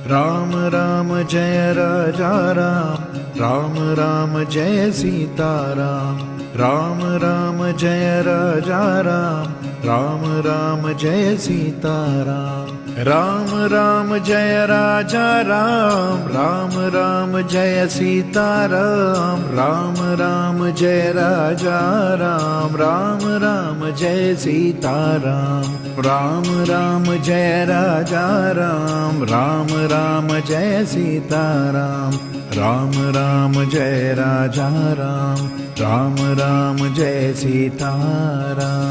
Ram Ram Jai Raja Ram, Ram Ram Jai Sita Ram, Ram Ram Jai Raja Ram, Ram Ram Jai Sita Ram, Ram Ram Jai Raja Ram, Ram Ram Jai Sita Ram, Ram Ram Jai Raja Ram, Ram Ram Jai Sita Ram, Ram Ram Jai Raja Ram, Ram Ram Jai Sita Ram, Ram Ram Jai Raja Ram, Ram Ram Jai Sita Ram.